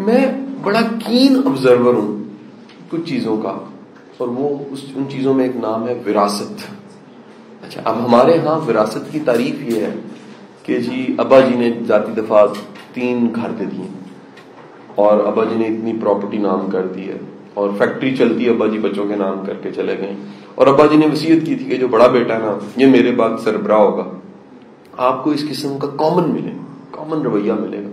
میں بڑا can observer ہوں کچھ چیزوں کا، اور وہ ان چیزوں میں ایک نام ہے وراثت. اچھا، اب ہمارے ہاں وراثت کی تعریف یہ ہے کہ جی ابا جی نے ذاتی دفعہ 3 گھر دے دیے، اور ابا جی نے اتنی پراپرٹی نام کر دی ہے، اور فیکٹری چلتی ہے ابا جی بچوں کے نام کر کے چلے گئے، اور ابا جی نے وصیت کی تھی کہ جو بڑا بیٹا ہے نا یہ میرے بعد سربراہ ہوگا. آپ کو اس قسم کا کامن رویہ ملے گا.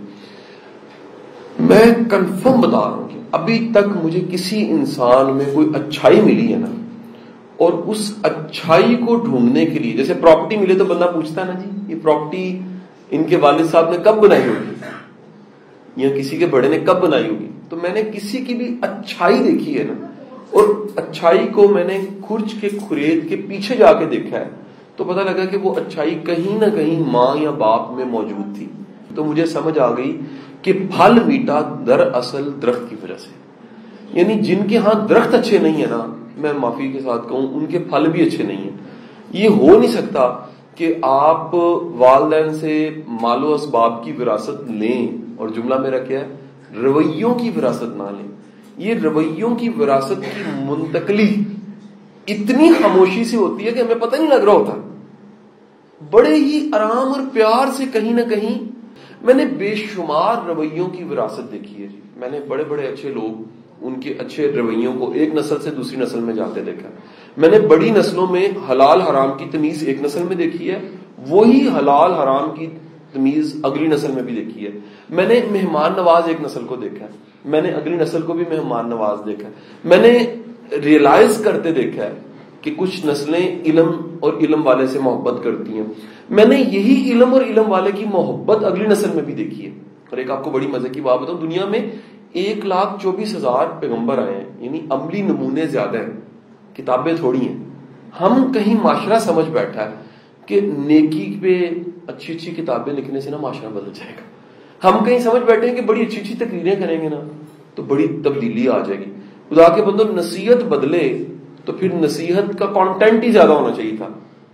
میں کنفرم بتا رہا ہوں کہ ابھی تک مجھے کسی انسان میں کوئی اچھائی ملی ہے نا، اور اس اچھائی کو ڈھونڈنے کے لیے، جیسے پراپرٹی ملے تو بندہ پوچھتا ہے نا جی یہ پراپرٹی ان کے والد صاحب نے کب بنائی ہوگی یا کسی کے بڑے نے کب بنائی ہوگی. تو میں نے کسی کی بھی اچھائی دیکھی ہے نا، اور اچھائی کو میں نے کھرچ کے کھرید کے پیچھے جا کے دیکھا ہے، تو پتہ لگا کہ وہ اچھائی کہیں نہ کہیں ماں یا باپ میں موجود تھی. تو مجھے سمجھ آ گئی کہ پھل میٹھا دراصل درخت کی وجہ سے. یعنی جن کے ہاں درخت اچھے نہیں ہیں نا، میں معافی کے ساتھ کہوں ان کے پھل بھی اچھے نہیں ہیں. یہ ہو نہیں سکتا کہ آپ والدین سے مال و اسباب کی وراثت لیں، اور جملہ میرا کیا ہے، رویوں کی وراثت نہ لیں. یہ رویوں کی وراثت کی منتقلی اتنی خاموشی سے ہوتی ہے کہ ہمیں پتہ نہیں لگ رہا ہوتا. بڑے ہی آرام اور پیار سے کہیں نہ کہیں میں نے بے شمار رویوں کی وراثت دیکھی ہے جی. میں نے بڑے بڑے اچھے لوگ ان کے اچھے رویوں کو ایک نسل سے دوسری نسل میں جاتے دیکھا. میں نے بڑی نسلوں میں حلال حرام کی تمیز ایک نسل میں دیکھی ہے، وہی حلال حرام کی تمیز اگلی نسل میں بھی دیکھی ہے. میں نے مہمان نواز ایک نسل کو دیکھا ہے، میں نے اگلی نسل کو بھی مہمان نواز دیکھا ہے. میں نے ریئلائز کرتے دیکھا ہے کہ کچھ نسلیں علم اور علم والے سے محبت کرتی ہیں. میں نے یہی علم اور علم والے کی محبت اگلی نسل میں بھی دیکھی ہے. اور ایک آپ کو بڑی مزے کی بات بتاؤں، دنیا میں 1,24,000 پیغمبر آئے ہیں، یعنی عملی نمونے زیادہ ہیں، کتابیں تھوڑی ہیں. ہم کہیں معاشرہ سمجھ بیٹھا ہے کہ نیکی پہ اچھی اچھی کتابیں لکھنے سے نا معاشرہ بدل جائے گا. ہم کہیں سمجھ بیٹھے ہیں کہ بڑی اچھی اچھی تقریریں کریں گے نا تو بڑی تبدیلی آ جائے گی. خدا کے بندو، نصیحت بدلے تو پھر نصیحت کا کانٹینٹ ہی زیادہ ہونا چاہیے تھا.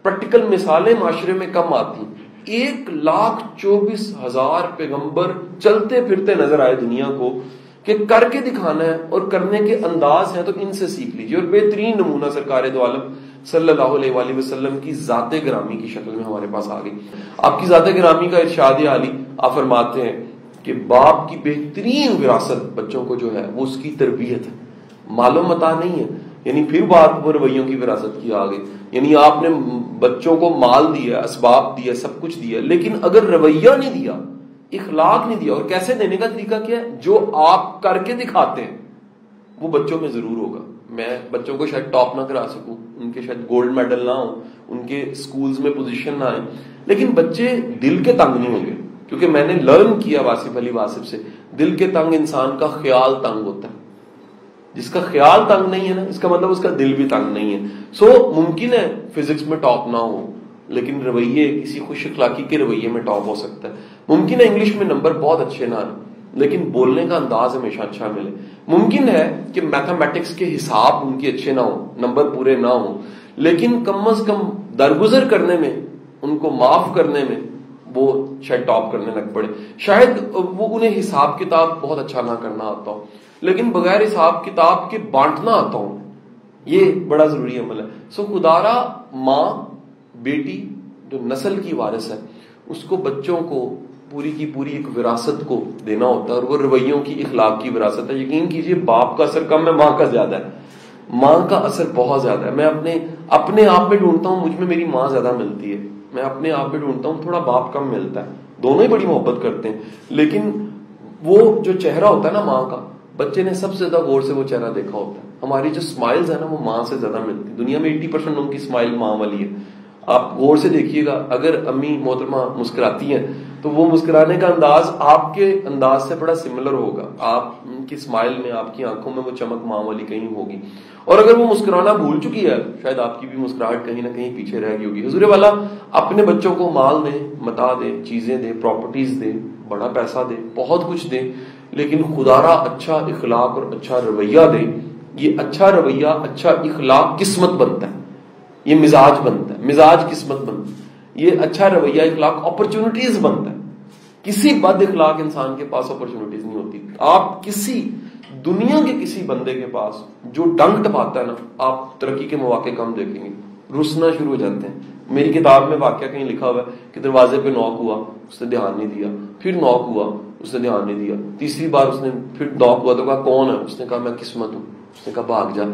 پریکٹیکل مثالیں معاشرے میں کم آتی. 1,24,000 پیغمبر چلتے پھرتے نظر آئے دنیا کو کہ کر کے دکھانا ہے، اور کرنے کے انداز ہیں تو ان سے سیکھ لیجیے. اور بہترین نمونہ سرکار دو عالم صلی اللہ علیہ وآلہ وسلم کی ذات گرامی کی شکل میں ہمارے پاس آ گئی. آپ کی ذات گرامی کا ارشاد عالی آپ فرماتے ہیں کہ باپ کی بہترین وراثت بچوں کو جو ہے وہ اس کی تربیت ہے، مال و متاع نہیں ہے. یعنی پھر بات وہ رویوں کی وراثت کی آ گئی. یعنی آپ نے بچوں کو مال دیا، اسباب دیا، سب کچھ دیا، لیکن اگر رویہ نہیں دیا، اخلاق نہیں دیا. اور کیسے دینے کا طریقہ کیا ہے؟ جو آپ کر کے دکھاتے ہیں وہ بچوں میں ضرور ہوگا. میں بچوں کو شاید ٹاپ نہ کرا سکوں، ان کے شاید گولڈ میڈل نہ ہوں، ان کے سکولز میں پوزیشن نہ آئے، لیکن بچے دل کے تنگ نہیں ہوں گے. کیونکہ میں نے لرن کیا واصف علی واصف سے، دل کے تنگ انسان کا خیال تنگ ہوتا ہے. جس کا خیال تنگ نہیں ہے نا، اس کا مطلب اس کا دل بھی تنگ نہیں ہے. سو ممکن ہے فزکس میں ٹاپ نہ ہو، لیکن رویے، کسی خوش اخلاقی کے رویے میں ٹاپ ہو سکتا ہے. ممکن ہے انگلش میں نمبر بہت اچھے نہ آئے، لیکن بولنے کا انداز ہمیشہ اچھا ملے. ممکن ہے کہ میتھمیٹکس کے حساب ان کے اچھے نہ ہوں، نمبر پورے نہ ہوں، لیکن کم از کم درگزر کرنے میں، ان کو معاف کرنے میں وہ شاید ٹاپ کرنے لگ پڑے. شاید وہ انہیں حساب کتاب بہت اچھا نہ کرنا آتا ہو، لیکن بغیر حساب کتاب کے بانٹنا آتا ہوں. یہ بڑا ضروری عمل ہے. سو خدارا ماں بیٹی جو نسل کی وارث ہے، اس کو بچوں کو پوری کی پوری ایک وراثت کو دینا ہوتا ہے، اور وہ رویوں کی، اخلاق کی وراثت ہے. یقین کیجئے باپ کا اثر کم ہے، ماں کا زیادہ ہے. ماں کا اثر بہت زیادہ ہے. میں اپنے آپ میں ڈھونڈتا ہوں، مجھ میں میری ماں زیادہ ملتی ہے. میں اپنے آپ میں ڈھونڈتا ہوں، تھوڑا باپ کم ملتا ہے. دونوں ہی بڑی محبت کرتے ہیں، لیکن وہ جو چہرہ ہوتا ہے نا ماں کا، بچے نے سب سے زیادہ غور سے وہ چہرہ دیکھا ہوتا ہے. ہماری جو سمائلز ہیں نا وہ ماں سے زیادہ ملتی ہے. دنیا میں 80% ان کی سمائل ماں والی ہے. آپ غور سے دیکھیے گا، اگر امی محترمہ مسکراتی ہیں تو وہ مسکرانے کا انداز آپ کے انداز سے بڑا سملر ہوگا. آپ کی سمائل میں، آپ کی آنکھوں میں وہ چمک ماں والی کہیں ہوگی. اور اگر وہ مسکرانا بھول چکی ہے، شاید آپ کی بھی مسکراہٹ کہیں نہ کہیں پیچھے رہ گئی ہوگی. حضور والا اپنے بچوں کو مال دے، متاع دے، چیزیں دے، پراپرٹیز دے، بڑا پیسہ دے، بہت کچھ دے، لیکن خدارا اچھا اخلاق اور اچھا رویہ دے. یہ اچھا رویہ، اچھا اخلاق قسمت بنتا ہے. یہ مزاج بنتا ہے، مزاج قسمت بنتا ہے. یہ اچھا رویہ اخلاق اپرچونٹیز بنتا ہے. کسی بد اخلاق انسان کے پاس اپرچونٹیز نہیں ہوتی. آپ کسی دنیا کے کسی بندے کے پاس جو ڈنک ٹپاتا ہے نا، آپ ترقی کے مواقع کم دیکھیں گے، رسنا شروع ہو جاتے ہیں. میری کتاب میں واقعہ کہیں لکھا ہوا ہے کہ دروازے پہ نوک ہوا، اس نے دھیان نہیں دیا، پھر نوک ہوا، اس نے دھیان نہیں دیا، تیسری بار اس نے پھر نوک ہوا تو کہا کون ہے، اس نے کہا میں قسمت ہوں، اس نے کہا بھاگ جا.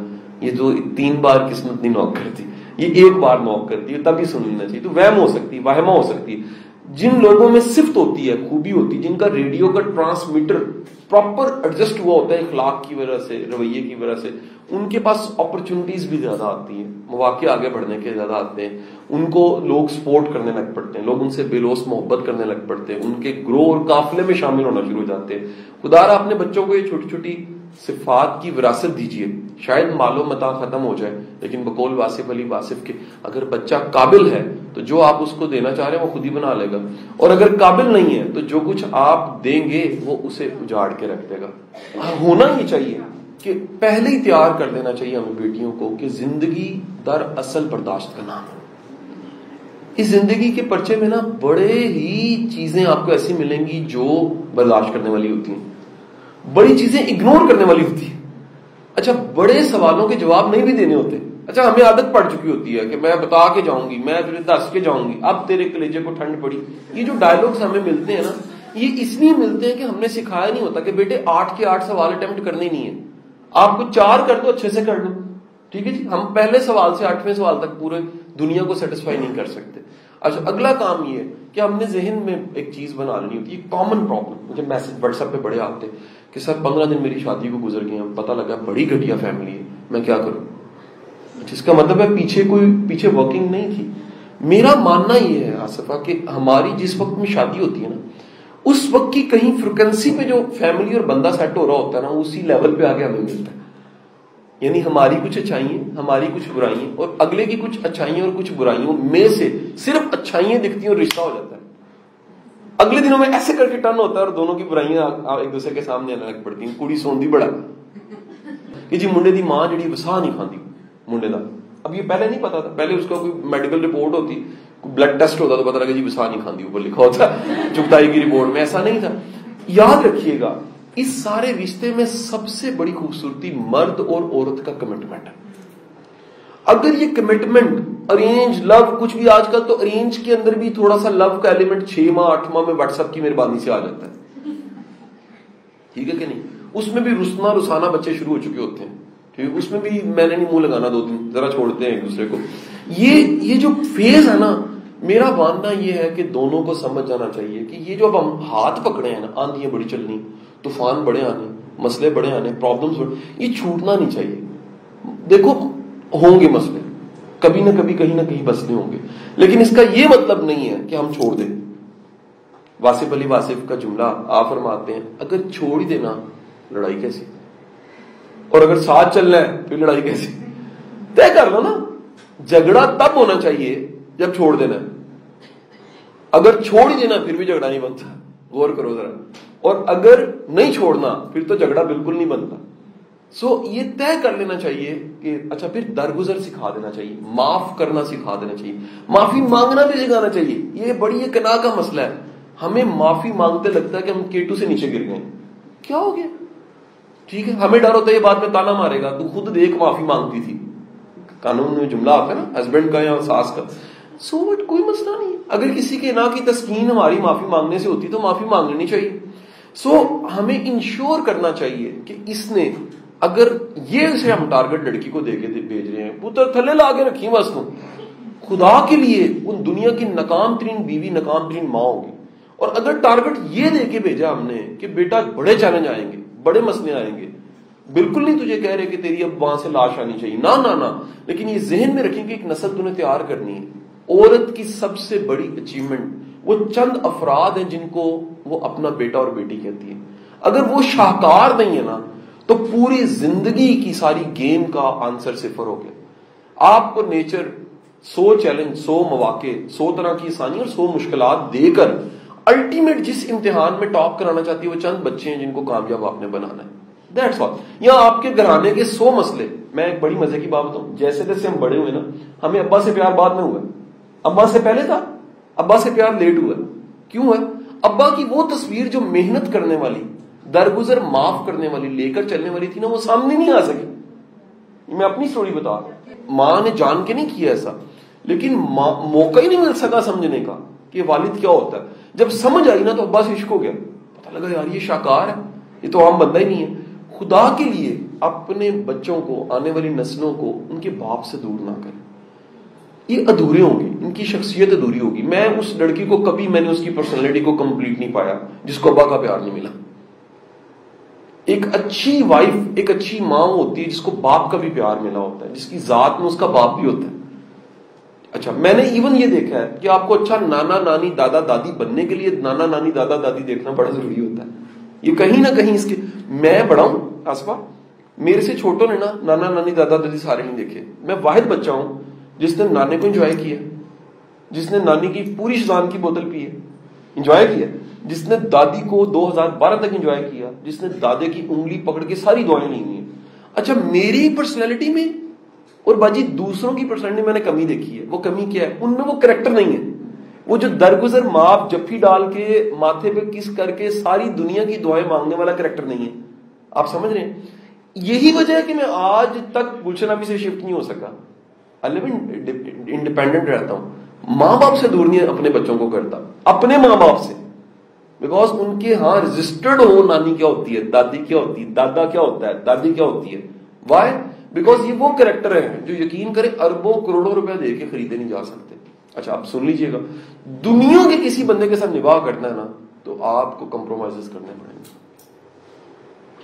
یہ تو 3 بار قسمت نہیں نوک کرتی، یہ 1 بار نوک کرتی ہے، تبھی سن لینا چاہیے. تو وہم ہو سکتی ہے، وہمہ ہو سکتی ہے. جن لوگوں میں صفت ہوتی ہے، خوبی ہوتی ہے، جن کا ریڈیو کا ٹرانسمیٹر پراپر ایڈجسٹ ہوا ہوتا ہے اخلاق کی وجہ سے، رویے کی وجہ سے، ان کے پاس اپرچونٹیز بھی زیادہ آتی ہیں، مواقع آگے بڑھنے کے زیادہ آتے ہیں. ان کو لوگ سپورٹ کرنے لگ پڑتے ہیں، لوگ ان سے بے لوث محبت کرنے لگ پڑتے ہیں، ان کے گروہ اور قافلے میں شامل ہونا شروع ہو جاتے ہیں. خدا را اپنے بچوں کو یہ چھوٹی چھوٹی صفات کی وراثت دیجیے. شاید مال و متاع ختم ہو جائے، لیکن بقول واصف علی واصف کے اگر بچہ قابل ہے تو جو آپ اس کو دینا چاہ رہے ہیں وہ خود ہی بنا لے گا، اور اگر قابل نہیں ہے تو جو کچھ آپ دیں گے وہ اسے اجاڑ کے رکھ دے گا. ہونا ہی چاہیے کہ پہلے ہی تیار کر دینا چاہیے ہمیں بیٹیوں کو کہ زندگی در اصل برداشت کا نام ہے. اس زندگی کے پرچے میں نا بڑے ہی چیزیں آپ کو ایسی ملیں گی جو برداشت کرنے والی ہوتی ہیں، بڑی چیزیں اگنور کرنے والی ہوتی ہیں. اچھا بڑے سوالوں کے جواب نہیں بھی دینے ہوتے. اچھا ہمیں عادت پڑ چکی ہوتی ہے کہ میں بتا کے جاؤں گی، میں تجھے دس کے جاؤں گی، اب تیرے کلیجے کو ٹھنڈ پڑی. یہ جو ڈائلگس ہمیں ملتے ہیں نا، یہ اس لیے ملتے ہیں کہ ہم نے سکھایا نہیں ہوتا کہ بیٹے 8 کے 8 سوال اٹیمپٹ کرنے نہیں ہے، آپ کو 4 کر دو، اچھے سے کر لو. ٹھیک ہے جی، ہم پہلے سوال سے 8ویں سوال تک پورے دنیا کو سیٹسفائی نہیں کر سکتے. اچھا اگلا کام یہ ہے کہ ہم نے ذہن میں ایک چیز بنا لینی ہوتی ہے، کامن پرابلم. مجھے میسج واٹس ایپ پہ بڑے آتے کہ سر 15 دن میری شادی کو گزر گئے ہیں، پتہ لگا بڑی گھٹیا فیملی ہے، میں کیا کروں. جس کا مطلب ہے پیچھے ورکنگ نہیں تھی. میرا ماننا یہ ہے آصفہ کہ ہماری جس وقت میں شادی ہوتی ہے نا، اس وقت کی کہیں فریکوینسی پہ جو فیملی اور بندہ سیٹ ہو رہا ہوتا ہے نا، اسی لیول پہ آگے ہمیں ملتا ہے. یعنی ہماری کچھ اچھائیاں، ہماری کچھ برائیاں، اور اگلے کی کچھ اچھائیاں اور کچھ برائیوں میں سے صرف اچھائیاں دکھتی ہیں اور رشتہ ہو جاتا ہے. اگلے دنوں میں ایسے کر کے ٹرن ہوتا ہے اور دونوں کی برائیاں ایک دوسرے کے سامنے آنے لگ پڑتی ہیں. کڑی سوندی بڑا کہ جی منڈے دی ماں جڑی وسا نہیں کھاندی منڈے دا. اب یہ پہلے نہیں پتا تھا، پہلے اس کا کوئی میڈیکل رپورٹ ہوتی، کوئی بلڈ ٹیسٹ ہوتا تو پتا لگا جی وسا نہیں کھاندی، اوپر لکھا ہوتا چگتائی کی رپورٹ میں. ایسا نہیں تھا. یاد رکھیے گا اس سارے رشتے میں سب سے بڑی خوبصورتی مرد اور عورت کا کمٹمنٹ ہے. اگر یہ کمٹمنٹ ارینج لو کچھ بھی، آج کل تو ارینج کے اندر بھی تھوڑا سا لو کا ایلیمنٹ 6 ماہ 8 ماہ میں واٹس ایپ کی مہربانی سے آ جاتا ہے. ٹھیک ہے کہ نہیں؟ اس میں بھی رسنا رسانا بچے شروع ہو چکے ہوتے ہیں. ٹھیک، اس میں بھی میں نے نہیں منہ لگانا 2 دن، ذرا چھوڑتے ہیں ایک دوسرے کو. یہ جو فیز ہے نا، میرا ماننا یہ ہے کہ دونوں کو سمجھ جانا چاہیے کہ یہ جو اب ہم ہاتھ پکڑے ہیں نا، آندھیاں بڑی چلنی، طوفان بڑے آنے، مسئلے بڑے آنے، پرابلمز بڑے، یہ چھوٹنا نہیں چاہیے. دیکھو ہوں گے مسئلے، کبھی نہ کبھی کہیں نہ کہیں مسئلے ہوں گے، لیکن اس کا یہ مطلب نہیں ہے کہ ہم چھوڑ دیں. واصف علی واصف کا جملہ آپ فرماتے ہیں اگر چھوڑ ہی دینا لڑائی کیسی، اور اگر ساتھ چلنا ہے پھر لڑائی کیسی. طے کر لو نا. جھگڑا تب ہونا چاہیے جب چھوڑ دینا ہے. اگر چھوڑ ہی دینا پھر بھی جھگڑا نہیں بنتا، غور کرو ذرا. اور اگر نہیں چھوڑنا پھر تو جھگڑا بالکل نہیں بنتا. یہ طے کر لینا چاہیے کہ اچھا پھر درگزر سکھا دینا چاہیے، معاف کرنا سکھا دینا چاہیے، معافی مانگنا بھی سکھانا چاہیے. یہ بڑی ایک کنا کا مسئلہ ہے. ہمیں معافی مانگتے لگتا ہے کہ ہم کیٹو سے نیچے گر گئے، کیا ہو گیا. ٹھیک ہے، ہمیں ڈر ہوتا ہے یہ بات میں تانا مارے گا، تو خود دیکھ معافی مانگتی تھی. قانون میں جملہ آتا ہے نا ہسبینڈ کا یا ساس کا. وٹ کوئی مسئلہ نہیں. اگر کسی کے نا کی تسکین ہماری معافی مانگنے سے ہوتی تو معافی مانگ لینی چاہیے. ہمیں انشور کرنا چاہیے کہ اس نے، اگر یہ اسے ہم ٹارگٹ لڑکی کو دے کے بھیج رہے ہیں، پتر تھلے لا کے رکھی بس تو خدا کے لیے ان دنیا کی ناکام ترین بیوی، ناکام ترین ماں ہوگی. اور اگر ٹارگٹ یہ دے کے بھیجا ہم نے کہ بیٹا بڑے چیلنج آئیں گے، بڑے مسئلے آئیں گے، بالکل نہیں تجھے کہہ رہے کہ تیری اب وہاں سے لاش آنی چاہیے، نہ، لیکن یہ ذہن میں رکھیں کہ ایک نسل تمہیں تیار کرنی ہے. عورت کی سب سے بڑی اچیومنٹ وہ چند افراد ہیں جن کو وہ اپنا بیٹا اور بیٹی کہتی ہے. اگر وہ شاہکار نہیں ہے نا تو پوری زندگی کی ساری گیم کا آنسر صفر ہو گیا. آپ کو نیچر 100 چیلنج، 100 مواقع، 100 طرح کی آسانی اور 100 مشکلات دے کر الٹیمیٹ جس امتحان میں ٹاپ کرانا چاہتی ہے وہ چند بچے ہیں جن کو کامیاب آپ نے بنانا ہے. That's all. یہاں آپ کے گھرانے کے 100 مسئلے. میں ایک بڑی مزے کی بات بتاؤں، جیسے جیسے ہم بڑے ہوئے نا، ہمیں ابا سے پیار بعد میں ہوا ہے. ابا سے پہلے تھا، ابا سے پیار لیٹ ہوا ہے. کیوں ہے؟ ابا کی وہ تصویر جو محنت کرنے والی، درگزر معاف کرنے والی، لے کر چلنے والی تھی نا، وہ سامنے نہیں آ سکی. میں اپنی سٹوری بتا رہا ہوں. ماں نے جان کے نہیں کیا ایسا، لیکن موقع ہی نہیں مل سکا سمجھنے کا کہ والد کیا ہوتا ہے. جب سمجھ آئی نا تو ابا سے عشق ہو گیا. پتہ لگا یار یہ شاکار ہے، یہ تو عام بندہ ہی نہیں ہے. خدا کے لیے اپنے بچوں کو، آنے والی نسلوں کو ان کے باپ سے دور نہ کریں. یہ ادھورے ہوں گے، ان کی شخصیت ادھوری ہوگی. میں اس لڑکی کو کبھی، میں نے اس کی پرسنالٹی کو کمپلیٹ نہیں پایا جس کو ابا کا پیار نہیں ملا. ایک اچھی وائف، ایک اچھی ماں ہوتی ہے جس کو باپ کا بھی پیار ملا ہوتا ہے، جس کی ذات میں اس کا باپ بھی ہوتا ہے. اچھا میں نے ایون یہ دیکھا ہے کہ آپ کو اچھا نانا نانی دادا دادی بننے کے لیے نانا نانی دادا دادی دیکھنا بڑا ضروری ہوتا ہے. یہ کہیں نہ کہیں اس کے، میں بڑا ہوں آسفا، میرے سے چھوٹوں نے نا نانا نانی دادا دادی سارے نہیں دیکھے. میں واحد بچہ ہوں جس نے نانے کو انجوائے کیا، جس نے نانی کی پوری شزان کی بوتل پی ہے، انجوائے کیا، جس نے دادی کو 2012 تک انجوائے کیا، جس نے دادے کی انگلی پکڑ کے ساری دعائیں لی ہوئی ہیں. اچھا میری پرسنالٹی میں اور باجی دوسروں کی پرسنالٹی میں نے کمی دیکھی ہے. وہ کمی کیا ہے؟ ان میں وہ کریکٹر نہیں ہے. وہ جو درگزر معاف جفی ڈال کے ماتھے پہ کس کر کے ساری دنیا کی دعائیں مانگنے والا کریکٹر نہیں ہے. آپ سمجھ رہے ہیں؟ یہی وجہ ہے کہ میں آج تک گلشن ابھی سے شفٹ نہیں ہو سکا. انڈیپینڈنٹ رہتا ہوں. ماں باپ سے دور نہیں اپنے بچوں کو کرتا، اپنے ماں باپ سے. بیکاز ان کے ہاں رجسٹرڈ ہو نانی کیا ہوتی ہے، دادی کیا ہوتی ہے، دادا کیا ہوتا ہے، دادی کیا ہوتی ہے. وائی؟ بیکاز یہ وہ کریکٹر ہیں جو یقین کرے اربوں کروڑوں روپے دے کے خریدے نہیں جا سکتے. اچھا آپ سن لیجئے گا، دنیا کے کسی بندے کے ساتھ نباہ کرنا ہے نا تو آپ کو کمپرومائز کرنے پڑیں گے.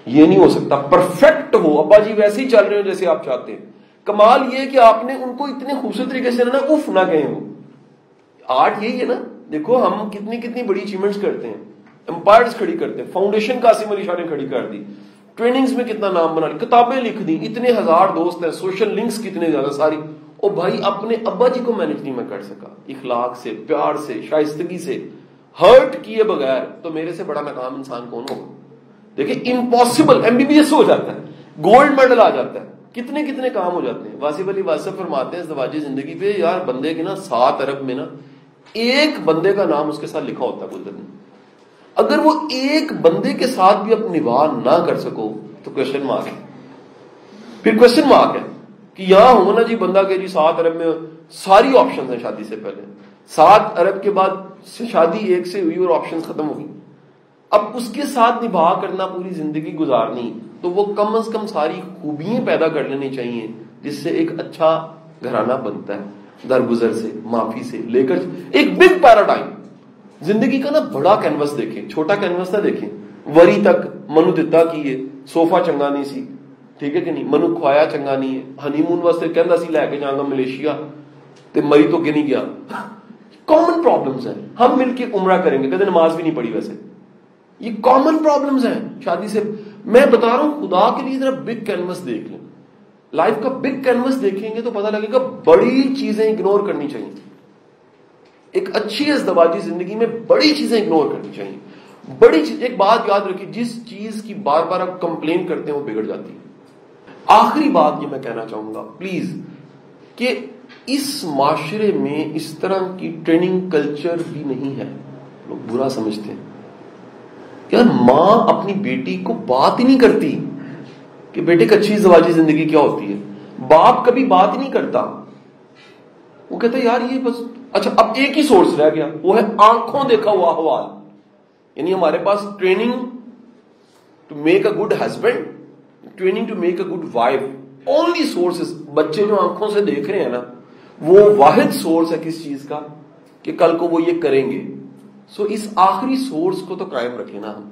یہ نہیں ہو سکتا پرفیکٹ ہو. ابا جی ویسے ہی چل رہے ہو جیسے آپ چاہتے ہیں. کمال یہ کہ آپ نے ان کو اتنے خوبصورت طریقے سے نا اف نہ کہیں. وہ آرٹ یہی ہے نا. دیکھو ہم کتنی بڑی اچیومنٹس کرتے ہیں، امپائرز کھڑی کرتے ہیں. فاؤنڈیشن قاسم علی شاہ نے کھڑی کر دی، ٹریننگز میں کتنا نام بنا لی، کتابیں لکھ دی، اتنے ہزار دوست ہیں، سوشل لنکس کتنے زیادہ ساری. او بھائی اپنے ابا جی کو مینج نہیں میں کر سکا اخلاق سے، پیار سے، شائستگی سے، ہرٹ کیے بغیر، تو میرے سے بڑا ناکام انسان کون ہوگا؟ دیکھیں امپاسبل. MBBS ہو جاتا ہے، گولڈ میڈل آ جاتا ہے، کتنے کام ہو جاتے ہیں. واصف علی واصف فرماتے ہیں ازدواجی زندگی پہ، یار بندے کے نا 7 ارب میں نا ایک بندے کا نام اس کے ساتھ لکھا ہوتا ہے قدرت نے. اگر وہ ایک بندے کے ساتھ بھی اپنی نباہ نہ کر سکو تو کوشچن مارک ہے. پھر کوشچن مارک ہے کہ یہاں ہونا جی بندہ کہ جی 7 ارب میں ساری آپشنز ہیں شادی سے پہلے، 7 ارب کے بعد شادی ایک سے ہوئی اور آپشنز ختم ہو گئی. اب اس کے ساتھ نباہ کرنا، پوری زندگی گزارنی، تو وہ کم از کم ساری خوبیاں پیدا کر لینی چاہیے جس سے ایک اچھا گھرانہ بنتا ہے. درگزر سے، معافی سے لے کر ایک بگ پیراڈائم. زندگی کا نا بڑا کینوس دیکھیں، چھوٹا کینوس نہ دیکھیں. وری تک منو دتا کیے صوفہ چنگا نہیں سی، ٹھیک ہے کہ نہیں، منو کھوایا چنگا نہیں ہے. ہنی مون واسطے کہندا سی لے کے جاؤں گا ملیشیا تے مری تو کہ نہیں گیا. کامن پرابلمز ہیں. ہم مل کے عمرہ کریں گے، کدے نماز بھی نہیں پڑھی ویسے. یہ کامن پرابلمز ہیں شادی سے. میں بتا رہا ہوں خدا کے لیے ذرا بگ کینوس دیکھ لیں. لائف کا بگ کینوس دیکھیں گے تو پتہ لگے گا بڑی چیزیں اگنور کرنی چاہیے. ایک اچھی ازدواجی زندگی میں بڑی چیزیں اگنور کرنی چاہیے. بڑی چیز، ایک بات یاد رکھیے، جس چیز کی بار بار آپ کمپلین کرتے ہیں وہ بگڑ جاتی ہے. آخری بات یہ میں کہنا چاہوں گا پلیز، کہ اس معاشرے میں اس طرح کی ٹریننگ کلچر بھی نہیں ہے. لوگ برا سمجھتے ہیں یار ماں اپنی بیٹی کو بات ہی نہیں کرتی کہ بیٹے ایک اچھی ازدواجی زندگی کیا ہوتی ہے. باپ کبھی بات ہی نہیں کرتا. وہ کہتا ہے یار یہ بس. اچھا اب ایک ہی سورس رہ گیا، وہ ہے آنکھوں دیکھا ہوا احوال. یعنی ہمارے پاس training to make a good husband, training to make a good wife, only sources. بچے جو آنکھوں سے دیکھ رہے ہیں نا، وہ واحد سورس ہے کس چیز کا کہ کل کو وہ یہ کریں گے. سو اس آخری سورس کو تو قائم رکھیں نا ہم،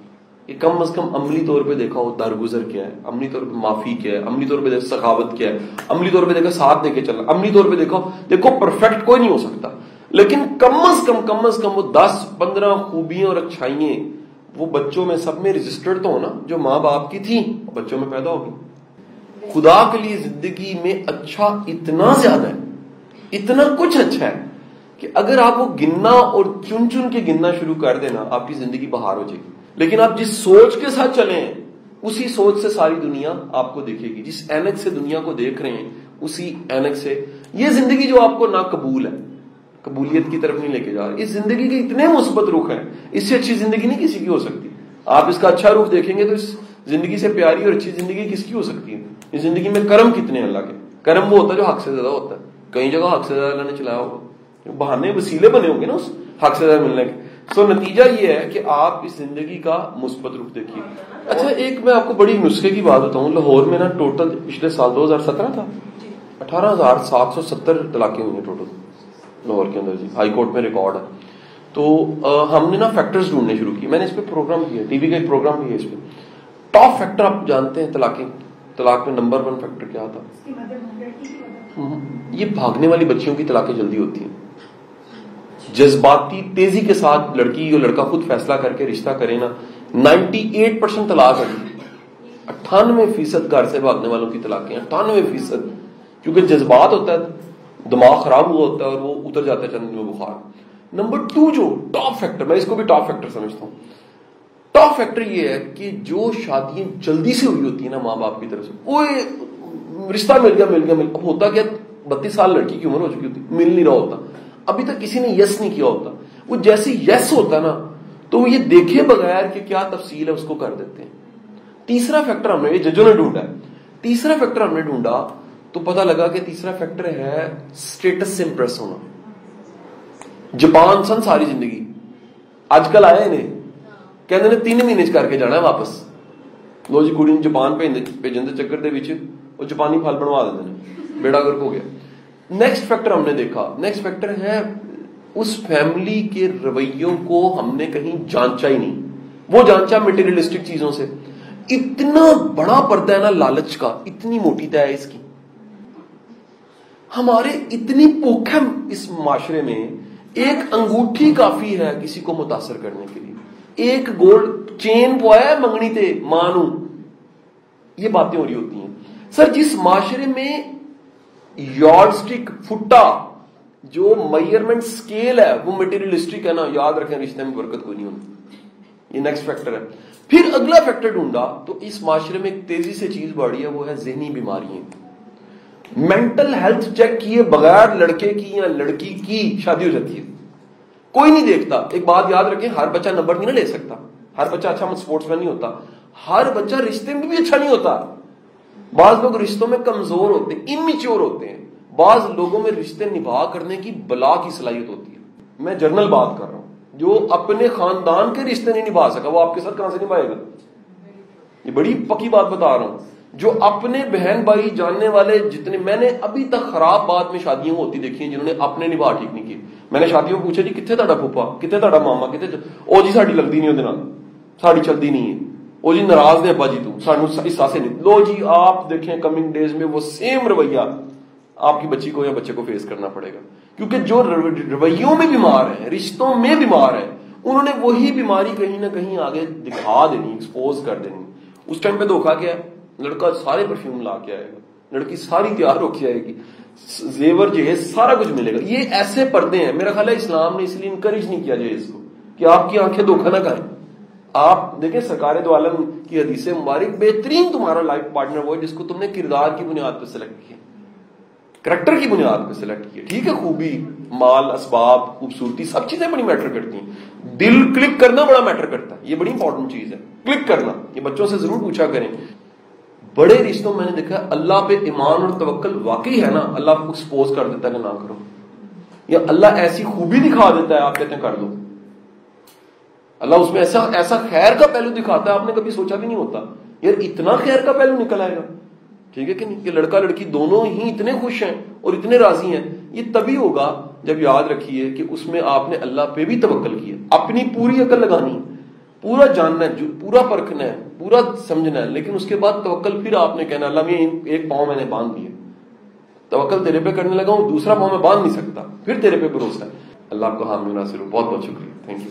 کہ کم از کم عملی طور پہ دیکھا ہو درگزر کیا ہے، عملی طور پہ معافی کیا ہے، عملی طور پہ دیکھا سخاوت کیا ہے، عملی طور پہ دیکھا ساتھ دے کے چلنا، عملی طور پہ دیکھو پرفیکٹ کوئی نہیں ہو سکتا، لیکن کم از کم وہ 10-15 خوبیاں اور اچھائیاں وہ بچوں میں سب میں رجسٹرڈ تو ہونا جو ماں باپ کی تھی بچوں میں پیدا ہوگی. خدا کے لیے زندگی میں اچھا اتنا زیادہ ہے، اتنا کچھ اچھا ہے کہ اگر آپ وہ گننا اور چن چن کے گننا شروع کر دینا آپ کی زندگی بہار ہو جائے گی. لیکن آپ جس سوچ کے ساتھ چلیں اسی سوچ سے ساری دنیا آپ کو دیکھے گی. جس اینک سے دنیا کو دیکھ رہے ہیں اسی اینک سے یہ زندگی جو آپ کو ناقبول ہے، قبولیت کی طرف نہیں لے کے جا رہی. اس زندگی کے اتنے مثبت رخ ہیں، اس سے اچھی زندگی نہیں کسی کی ہو سکتی. آپ اس کا اچھا روپ دیکھیں گے تو اس زندگی سے پیاری اور اچھی زندگی کس کی ہو سکتی ہے؟ اس زندگی میں کرم کتنے ہیں اللہ کے؟ کرم وہ ہوتا ہے جو حق سے زیادہ ہوتا ہے. کئی جگہ حق سے زیادہ اللہ نے چلایا ہوگا, بہانے وسیلے بنے ہوں گے نا اس حق سے زیادہ ملنے کے. سو نتیجہ یہ ہے کہ آپ اس زندگی کا مثبت رخ دیکھیے. اچھا ایک میں آپ کو بڑی نسخے کی بات بتاؤں, لاہور میں نا ٹوٹل پچھلے سال 2017 تھا 18,770 طلاقیں ہوئی ہیں ٹوٹل لاہور کے اندر جی, ہائی کورٹ میں ریکارڈ ہے. تو ہم نے نا فیکٹرز ڈھونڈنے شروع کیے. میں نے اس پہ پروگرام کیا, ٹی وی کا ایک پروگرام بھی ہے اس پہ. ٹاپ فیکٹر آپ جانتے ہیں طلاق میں نمبر 1 فیکٹر کیا تھا؟ یہ بھاگنے والی بچیوں کی طلاقیں جلدی ہوتی ہیں. جذباتی تیزی کے ساتھ لڑکی اور لڑکا خود فیصلہ کر کے رشتہ کرے نا, 98% طلاق ہے. 98% گھر سے بھاگنے والوں کی طلاقیں, 98%, کیونکہ جذبات ہوتا ہے, دماغ خراب ہوا ہوتا ہے اور وہ اتر جاتا ہے چند دن میں بخار. نمبر 2 جو ٹاپ فیکٹر, میں اس کو بھی ٹاپ فیکٹر سمجھتا ہوں, ٹاپ فیکٹر یہ ہے کہ جو شادیاں جلدی سے ہوئی ہوتی ہیں نا ماں باپ کی طرف سے, وہ رشتہ مل گیا. اب ہوتا کیا, 32 سال لڑکی کی عمر ہو چکی ہوتی, مل نہیں رہا ہوتا, ابھی تک کسی نے یس نہیں کیا ہوتا. وہ جیسے یس ہوتا نا تو وہ یہ دیکھے بغیر کہ کیا تفصیل ہے اس کو کر دیتے ہیں. تیسرا فیکٹر ہم نے, یہ ججوں نے ڈھونڈا ہے, تیسرا فیکٹر ہم نے ڈھونڈا تو پتہ لگا کہ تیسرا فیکٹر ہے اسٹیٹس سے امپریس ہونا. جاپان سن ساری زندگی, آج کل آئے انہیں کہنے نے 3 مہینے کر کے جانا ہے واپس. لو جی کڑی جاپان بھیجن دے چکر دے وچ وہ جاپانی پھل بنوا دیتے ہیں, بیڑا گرک ہو گیا. نیکسٹ فیکٹر ہم نے دیکھا, نیکسٹ فیکٹر ہے اس فیملی کے رویوں کو ہم نے کہیں جانچا ہی نہیں. وہ جانچا مٹیریلسٹک چیزوں سے. اتنا بڑا پردہ ہے نا لالچ کا, اتنی موٹی طے ہے اس کی. ہمارے اتنی بھوک ہے اس معاشرے میں, ایک انگوٹھی کافی ہے کسی کو متاثر کرنے کے لیے, ایک گولڈ چین پوایا ہے منگنی تے مانو, یہ باتیں ہو رہی ہوتی ہیں. سر جس معاشرے میں یارڈ سٹک پھٹا جو میئرمنٹ سکیل ہے وہ مٹیریلسٹک ہے نا, یاد رکھیں رشتے میں برکت کوئی نہیں ہوتی. یہ نیکسٹ فیکٹر ہے. پھر اگلا فیکٹر ڈھونڈا تو اس معاشرے میں ایک تیزی سے چیز بڑھ رہی ہے, وہ ہے ذہنی بیماریاں. مینٹل ہیلتھ چیک کیے بغیر لڑکے کی یا لڑکی کی شادی ہو جاتی ہے, کوئی نہیں دیکھتا. ایک بات یاد رکھیں, ہر بچہ نمبر نہیں نہ لے سکتا, ہر بچہ اچھا سپورٹس مین نہیں ہوتا, ہر بچہ رشتے میں بھی اچھا نہیں ہوتا. بعض لوگ رشتوں میں کمزور ہوتے ہیں, امیچور ہوتے ہیں. بعض لوگوں میں رشتے نبھا کرنے کی بلا کی صلاحیت ہوتی ہے. میں جنرل بات کر رہا ہوں, جو اپنے خاندان کے رشتے نہیں نبھا سکا وہ آپ کے ساتھ کہاں سے نبھائے گا؟ یہ بڑی پکی بات بتا رہا ہوں. جو اپنے بہن بھائی جاننے والے جتنے, میں نے ابھی تک خراب بات میں شادیاں ہوتی دیکھی ہیں جنہوں نے اپنے نبھا ٹھیک نہیں کی. میں نے شادیوں پوچھا جی کتنے تہاڈا پھوپا, کتنے تہاڈا ماما, کتنے, او جی ساڈی لگدی نہیں اودے نال, ساڈی چلدی نہیں ہے, او جی ناراض نے ابا جی تو سانو حصہ سے نہیں. لو جی آپ دیکھیں کمنگ ڈیز میں وہ سیم رویہ آپ کی بچی کو یا بچے کو فیس کرنا پڑے گا. کیونکہ جو رویوں میں بیمار ہیں, رشتوں میں بیمار ہیں, انہوں نے وہی بیماری کہیں نہ کہیں آگے دکھا دینی, ایکسپوز کر دینی. اس ٹائم پہ دھوکا کیا ہے, لڑکا سارے پرفیوم لا کے آئے گا, لڑکی ساری تیار ہو کے آئے گی, زیور جہیز سارا کچھ ملے گا. یہ ایسے پردے ہیں. میرا خیال ہے اسلام نے اس لیے انکریج نہیں کیا جہیز کو کہ آپ کی آنکھیں دھوکا نہ کریں. آپ دیکھیں سرکار دو عالم کی حدیث مبارک, بہترین تمہارا لائف پارٹنر وہ ہے جس کو تم نے کردار کی بنیاد پہ سلیکٹ کیا, کریکٹر کی بنیاد پہ سلیکٹ کیا. ٹھیک ہے خوبی, مال, اسباب, خوبصورتی, سب چیزیں بڑی میٹر کرتی ہیں. دل کلک کرنا بڑا میٹر کرتا ہے, یہ بڑی انپورٹنٹ چیز ہے, کلک کرنا. یہ بچوں سے ضرور پوچھا کریں. بڑے رشتوں میں نے دیکھا اللہ پہ ایمان اور توکل واقعی ہے نا, اللہ آپ کو ایکسپوز کر دیتا ہے کہ نہ کرو, یا اللہ ایسی خوبی دکھا دیتا ہے آپ کہتے ہیں کر دو. اللہ اس میں ایسا خیر کا پہلو دکھاتا ہے آپ نے کبھی سوچا بھی نہیں ہوتا یار اتنا خیر کا پہلو نکل آئے گا. ٹھیک ہے کہ نہیں, کہ لڑکا لڑکی دونوں ہی اتنے خوش ہیں اور اتنے راضی ہیں. یہ تبھی ہوگا جب یاد رکھیے کہ اس میں آپ نے اللہ پہ بھی توکل کیا, اپنی پوری عقل لگانی, پورا جاننا ہے, پورا پرکھنا ہے, پورا سمجھنا ہے, لیکن اس کے بعد توکل پھر آپ نے کہنا اللہ میں ایک پاؤں میں نے باندھ دیا, توکل تیرے پہ کرنے لگا ہوں, دوسرا پاؤں میں باندھ نہیں سکتا, پھر تیرے پہ بھروسہ ہے. اللہ آپ کو حامی ناصر ہو. بہت بہت شکریہ, تھینک یو.